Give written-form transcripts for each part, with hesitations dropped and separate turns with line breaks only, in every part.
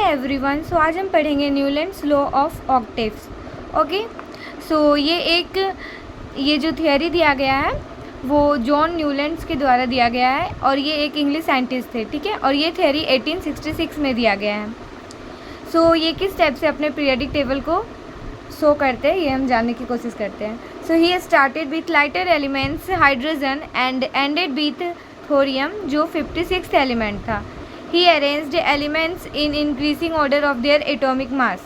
Everyone, सो आज हम पढ़ेंगे Newlands law of octaves. Okay, so ये जो थियोरी दिया गया है वो जॉन न्यूलैंड्स के द्वारा दिया गया है और ये एक इंग्लिश साइंटिस्ट थे, ठीक है। और ये थियोरी 1866 में दिया गया है। सो ये किस स्टेप से अपने पीरियडिक टेबल को शो करते हैं ये हम जानने की कोशिश करते हैं। So he started with lighter elements hydrogen and ended with thorium जो 56th एलिमेंट था। He arranged elements in increasing order of their atomic mass.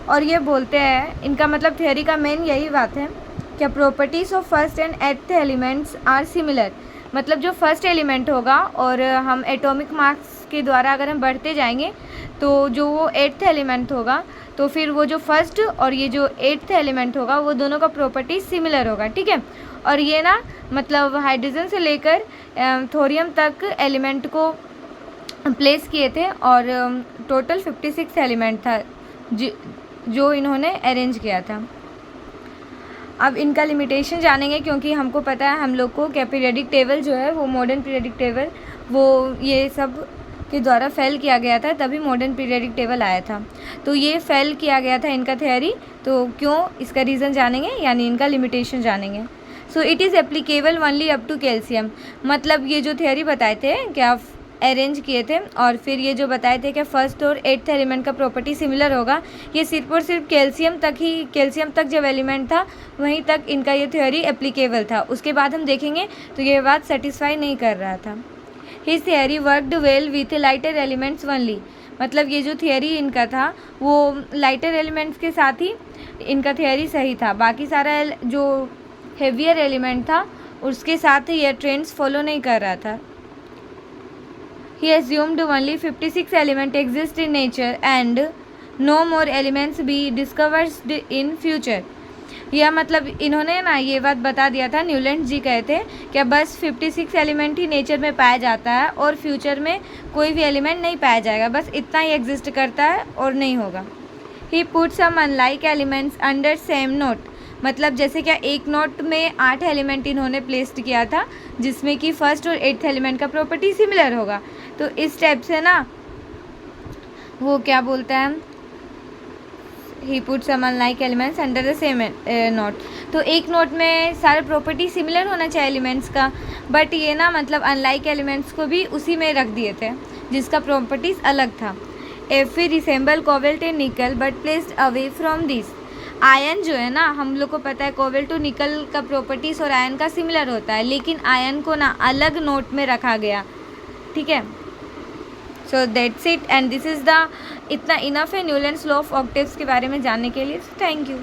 और ये बोलते हैं, इनका मतलब थियोरी का मेन यही बात है कि properties of first and eighth elements are similar. मतलब जो फर्स्ट एलिमेंट होगा और हम एटॉमिक मास के द्वारा अगर हम बढ़ते जाएंगे तो जो वो एट्थ एलिमेंट होगा तो फिर वो जो फर्स्ट और ये जो एट्थ एलिमेंट होगा वो दोनों का प्रॉपर्टी सिमिलर होगा, ठीक है। और ये ना मतलब हाइड्रोजन से लेकर थोरियम तक एलिमेंट को प्लेस किए थे और टोटल 56 एलिमेंट था जो इन्होंने अरेंज किया था। अब इनका लिमिटेशन जानेंगे क्योंकि हमको पता है हम लोग को क्या पीरियडिक टेबल जो है वो मॉडर्न पीरियडिक टेबल वो ये सब के द्वारा फेल किया गया था, तभी मॉडर्न पीरियडिक टेबल आया था। तो ये फेल किया गया था इनका थियोरी, तो क्यों इसका रीज़न जानेंगे यानी इनका लिमिटेशन जानेंगे। So it is applicable only up to calcium. मतलब ये जो थियोरी बताए थे क्या अरेंज किए थे और फिर ये जो बताए थे कि फर्स्ट और एट्थ एलिमेंट का प्रॉपर्टी सिमिलर होगा, ये सिर्फ और सिर्फ कैल्शियम तक जब एलिमेंट था वहीं तक इनका ये थ्योरी एप्लीकेबल था। उसके बाद हम देखेंगे तो ये बात सेटिस्फाई नहीं कर रहा था। His theory worked well with lighter elements only. मतलब ये जो थियोरी इनका था वो लाइटर एलिमेंट्स के साथ ही इनका थियोरी सही था, बाकी सारा जो हेवियर एलिमेंट था उसके साथ ये ट्रेंड्स फॉलो नहीं कर रहा था। He assumed only 56 elements exist in nature and no more elements be discovered in future। यह मतलब इन्होंने ना ये बात बता दिया था, न्यूलैंड्स जी कहते हैं कि बस 56 एलिमेंट ही नेचर में पाया जाता है और फ्यूचर में कोई भी एलिमेंट नहीं पाया जाएगा, बस इतना ही एग्जिस्ट करता है और नहीं होगा। He put some unlike elements under same note। मतलब जैसे क्या एक नोट में 8 एलिमेंट इन्होंने प्लेस्ड किया था जिसमें कि फर्स्ट और एट्थ एलिमेंट का प्रॉपर्टी सिमिलर होगा। तो इस स्टेप से ना वो क्या बोलता है, he put some unlike elements under the same note. तो एक नोट में सारे प्रॉपर्टी सिमिलर होना चाहिए एलिमेंट्स का, बट ये ना मतलब अनलाइक एलिमेंट्स को भी उसी में रख दिए थे जिसका प्रॉपर्टीज अलग था। Fe रिसेंबल कोबाल्ट एंड निकल but placed away from this. Ion जो है ना हम लोग को पता है कोबाल्ट टू निकल का प्रॉपर्टीज और आयन का सिमिलर होता है, लेकिन आयन को ना अलग नोट में रखा गया, ठीक है। So that's it and this is the इतना इनफ है न्यूलैंड्स लॉ ऑफ ऑक्टेव्स के बारे में जानने के लिए। Thank you.